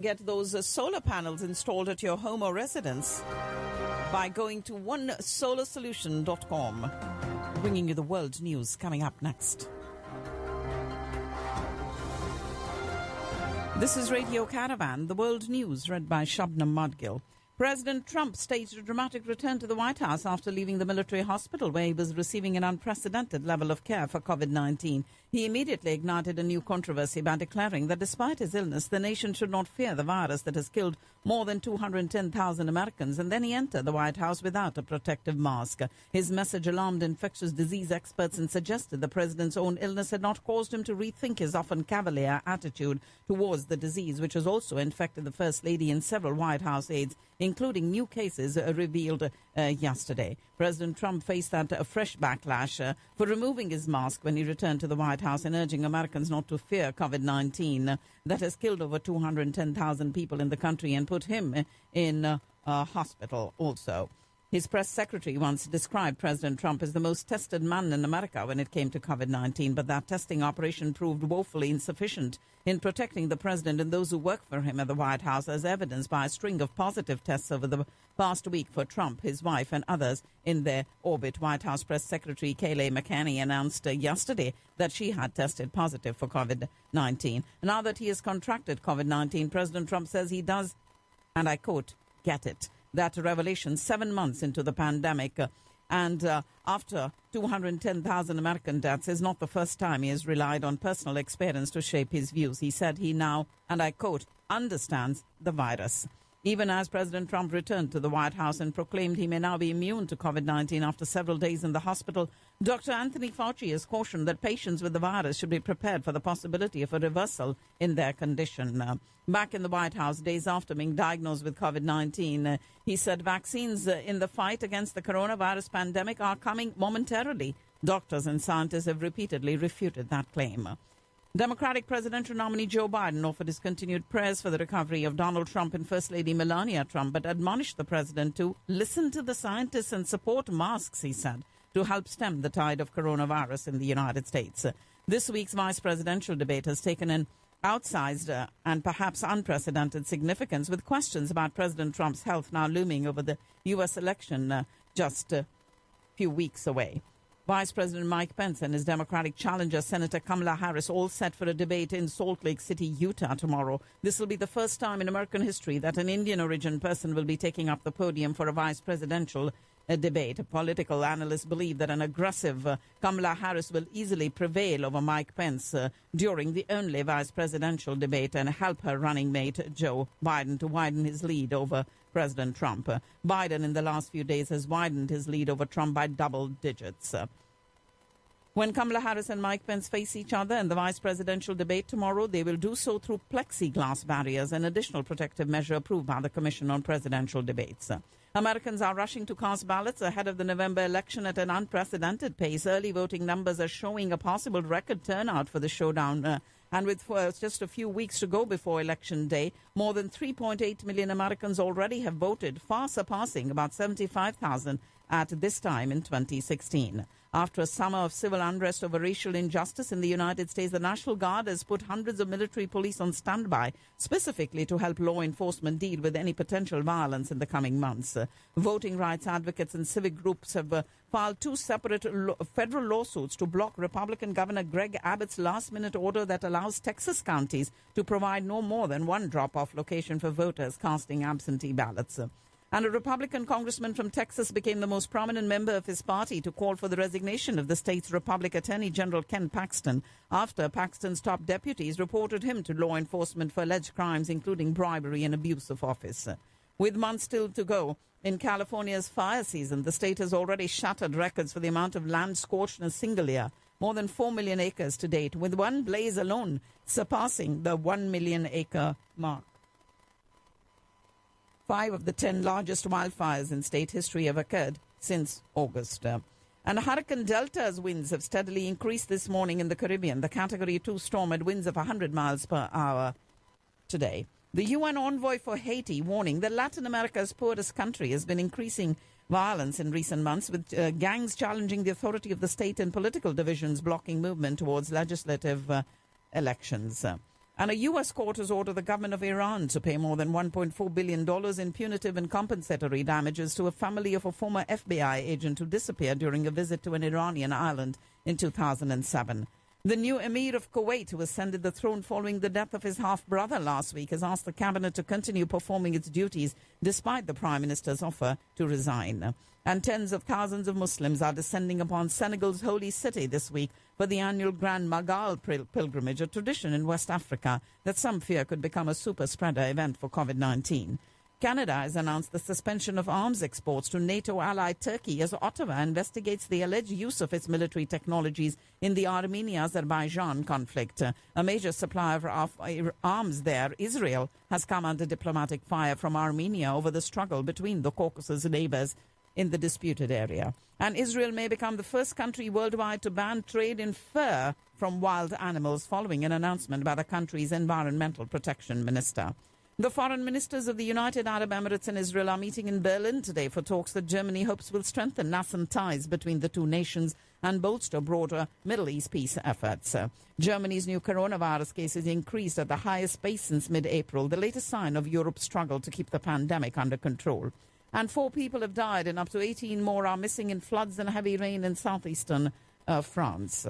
Get those solar panels installed at your home or residence by going to onesolarsolution.com. Bringing you the world news coming up next. This is Radio Caravan, the world news read by Shabnam Modgil. President Trump staged a dramatic return to the White House after leaving the military hospital where he was receiving an unprecedented level of care for COVID-19. He immediately ignited a new controversy by declaring that despite his illness, the nation should not fear the virus that has killed more than 210,000 Americans. And then he entered the White House without a protective mask. His message alarmed infectious disease experts and suggested the president's own illness had not caused him to rethink his often cavalier attitude towards the disease, which has also infected the First Lady and several White House aides, including new cases revealed yesterday. President Trump faced that fresh backlash for removing his mask when he returned to the White House and urging Americans not to fear COVID-19 that has killed over 210,000 people in the country and put him in a hospital also. His press secretary once described President Trump as the most tested man in America when it came to COVID-19, but that testing operation proved woefully insufficient in protecting the president and those who work for him at the White House, as evidenced by a string of positive tests over the past week for Trump, his wife, and others in their orbit. White House Press Secretary Kayleigh McEnany announced yesterday that she had tested positive for COVID-19. Now that he has contracted COVID-19, President Trump says he does, and I quote, get it. That revelation 7 months into the pandemic and after 210,000 American deaths is not the first time he has relied on personal experience to shape his views. He said he now, and I quote, understands the virus. Even as President Trump returned to the White House and proclaimed he may now be immune to COVID-19 after several days in the hospital, Dr. Anthony Fauci has cautioned that patients with the virus should be prepared for the possibility of a reversal in their condition. Back in the White House, days after being diagnosed with COVID-19, he said vaccines in the fight against the coronavirus pandemic are coming momentarily. Doctors and scientists have repeatedly refuted that claim. Democratic presidential nominee Joe Biden offered his continued prayers for the recovery of Donald Trump and First Lady Melania Trump, but admonished the president to listen to the scientists and support masks, he said, to help stem the tide of coronavirus in the United States. This week's vice presidential debate has taken an outsized and perhaps unprecedented significance, with questions about President Trump's health now looming over the U.S. election just a few weeks away. Vice President Mike Pence and his Democratic challenger, Senator Kamala Harris, all set for a debate in Salt Lake City, Utah tomorrow. This will be the first time in American history that an Indian origin person will be taking up the podium for a vice presidential debate. Political analysts believe that an aggressive Kamala Harris will easily prevail over Mike Pence during the only vice presidential debate and help her running mate Joe Biden to widen his lead over President Trump. Biden in the last few days has widened his lead over Trump by double digits. When Kamala Harris and Mike Pence face each other in the vice presidential debate tomorrow, they will do so through plexiglass barriers, an additional protective measure approved by the Commission on Presidential Debates. Americans are rushing to cast ballots ahead of the November election at an unprecedented pace. Early voting numbers are showing a possible record turnout for the showdown. And with just a few weeks to go before Election Day, more than 3.8 million Americans already have voted, far surpassing about 75,000 at this time in 2016. After a summer of civil unrest over racial injustice in the United States, the National Guard has put hundreds of military police on standby, specifically to help law enforcement deal with any potential violence in the coming months. Voting rights advocates and civic groups have filed two separate federal lawsuits to block Republican Governor Greg Abbott's last-minute order that allows Texas counties to provide no more than one drop-off location for voters casting absentee ballots. And a Republican congressman from Texas became the most prominent member of his party to call for the resignation of the state's Republican Attorney General Ken Paxton after Paxton's top deputies reported him to law enforcement for alleged crimes, including bribery and abuse of office. With months still to go in California's fire season, the state has already shattered records for the amount of land scorched in a single year, more than 4 million acres to date, with one blaze alone surpassing the 1 million acre mark. 5 of the 10 largest wildfires in state history have occurred since August. And Hurricane Delta's winds have steadily increased this morning in the Caribbean. The Category 2 storm had winds of 100 miles per hour today. The UN envoy for Haiti warning that Latin America's poorest country has been increasing violence in recent months, with gangs challenging the authority of the state and political divisions blocking movement towards legislative elections. And a U.S. court has ordered the government of Iran to pay more than $1.4 billion in punitive and compensatory damages to a family of a former FBI agent who disappeared during a visit to an Iranian island in 2007. The new Emir of Kuwait, who ascended the throne following the death of his half-brother last week, has asked the cabinet to continue performing its duties despite the Prime Minister's offer to resign. And tens of thousands of Muslims are descending upon Senegal's holy city this week for the annual Grand Magal pilgrimage, a tradition in West Africa that some fear could become a super-spreader event for COVID-19. Canada has announced the suspension of arms exports to NATO ally Turkey as Ottawa investigates the alleged use of its military technologies in the Armenia-Azerbaijan conflict. A major supplier of arms there, Israel, has come under diplomatic fire from Armenia over the struggle between the Caucasus neighbors in the disputed area. And Israel may become the first country worldwide to ban trade in fur from wild animals following an announcement by the country's environmental protection minister. The foreign ministers of the United Arab Emirates and Israel are meeting in Berlin today for talks that Germany hopes will strengthen nascent ties between the two nations and bolster broader Middle East peace efforts. Germany's new coronavirus cases increased at the highest pace since mid-April, the latest sign of Europe's struggle to keep the pandemic under control. And 4 people have died and up to 18 more are missing in floods and heavy rain in southeastern France.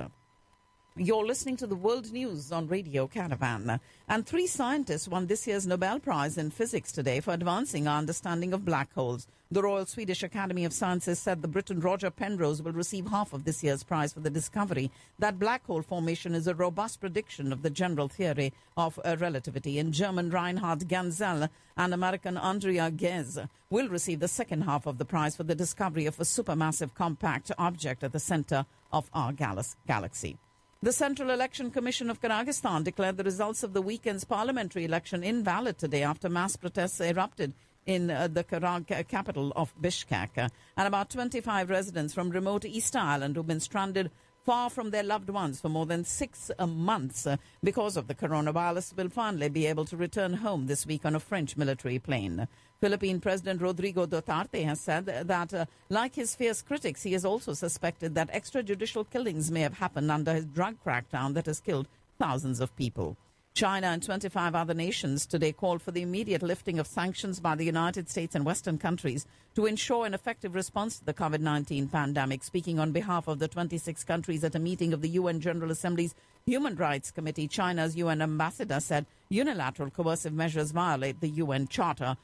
You're listening to the World News on Radio Caravan. And 3 scientists won this year's Nobel Prize in Physics today for advancing our understanding of black holes. The Royal Swedish Academy of Sciences said the Briton Roger Penrose will receive half of this year's prize for the discovery that black hole formation is a robust prediction of the general theory of relativity. In German, Reinhard Genzel and American Andrea Ghez will receive the second half of the prize for the discovery of a supermassive compact object at the center of our galaxy. The Central Election Commission of Kyrgyzstan declared the results of the weekend's parliamentary election invalid today after mass protests erupted in the Kyrgyz capital of Bishkek. And about 25 residents from remote Easter Island who've been stranded far from their loved ones for more than 6 months because of the coronavirus will finally be able to return home this week on a French military plane. Philippine President Rodrigo Duterte has said that, like his fierce critics, he has also suspected that extrajudicial killings may have happened under his drug crackdown that has killed thousands of people. China and 25 other nations today called for the immediate lifting of sanctions by the United States and Western countries to ensure an effective response to the COVID-19 pandemic. Speaking on behalf of the 26 countries at a meeting of the UN General Assembly's Human Rights Committee, China's UN ambassador said unilateral coercive measures violate the UN Charter.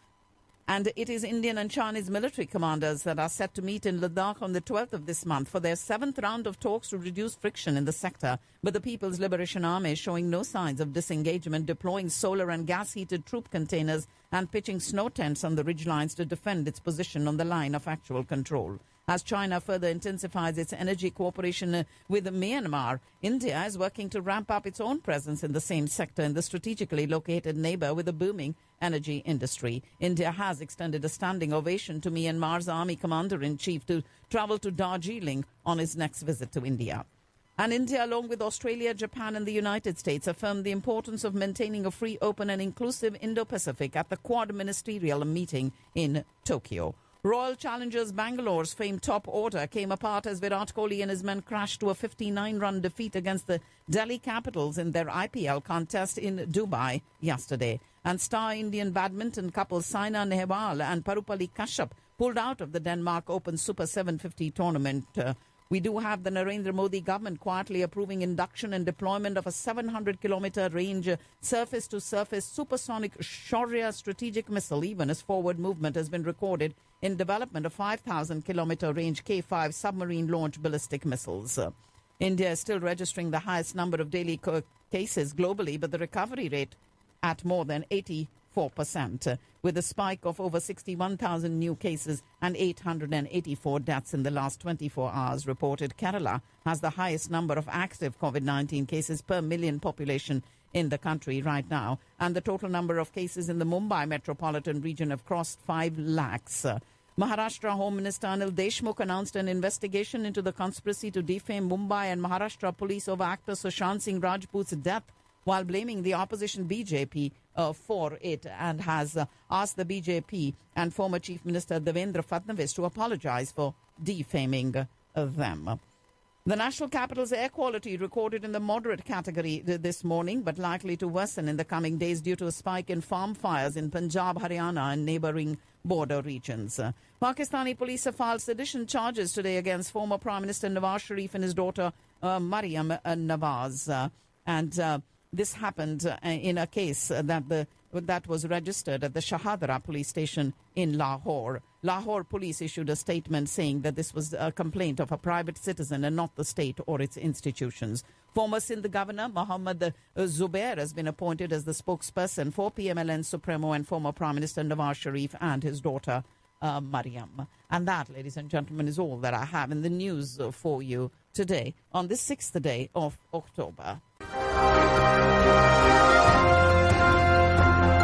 And it is Indian and Chinese military commanders that are set to meet in Ladakh on the 12th of this month for their 7th round of talks to reduce friction in the sector. But the People's Liberation Army is showing no signs of disengagement, deploying solar and gas-heated troop containers and pitching snow tents on the ridgelines to defend its position on the line of actual control. As China further intensifies its energy cooperation with Myanmar, India is working to ramp up its own presence in the same sector in the strategically located neighbor with a booming energy industry. India has extended a standing ovation to Myanmar's army commander-in-chief to travel to Darjeeling on his next visit to India. And India, along with Australia, Japan and the United States, affirmed the importance of maintaining a free, open and inclusive Indo-Pacific at the Quad ministerial meeting in Tokyo. Royal Challengers Bangalore's famed top order came apart as Virat Kohli and his men crashed to a 59-run defeat against the Delhi Capitals in their IPL contest in Dubai yesterday. And star Indian badminton couple Saina Nehwal and Parupalli Kashyap pulled out of the Denmark Open Super 750 tournament. We do have the Narendra Modi government quietly approving induction and deployment of a 700-kilometer range surface-to-surface supersonic Shaurya strategic missile, even as forward movement has been recorded in development of 5,000-kilometer range K-5 submarine-launched ballistic missiles. India is still registering the highest number of daily cases globally, but the recovery rate at more than 84%, with a spike of over 61,000 new cases and 884 deaths in the last 24 hours reported. Kerala has the highest number of active COVID-19 cases per million population in the country right now, and the total number of cases in the Mumbai metropolitan region have crossed 5 lakhs. Maharashtra Home Minister Anil Deshmukh announced an investigation into the conspiracy to defame Mumbai and Maharashtra police over actor Sushant Singh Rajput's death, while blaming the opposition BJP for it, and has asked the BJP and former Chief Minister Devendra Fadnavis to apologize for defaming them. The national capital's air quality recorded in the moderate category this morning, but likely to worsen in the coming days due to a spike in farm fires in Punjab, Haryana and neighbouring border regions. Pakistani police have filed sedition charges today against former Prime Minister Nawaz Sharif and his daughter Maryam Nawaz. This happened in a case that was registered at the Shahadra police station in Lahore. Lahore police issued a statement saying that this was a complaint of a private citizen and not the state or its institutions. Former Sindh Governor Mohammad Zubair has been appointed as the spokesperson for PMLN Supremo and former Prime Minister Nawaz Sharif and his daughter Maryam. And that, ladies and gentlemen, is all that I have in the news for you today on this 6th day of October.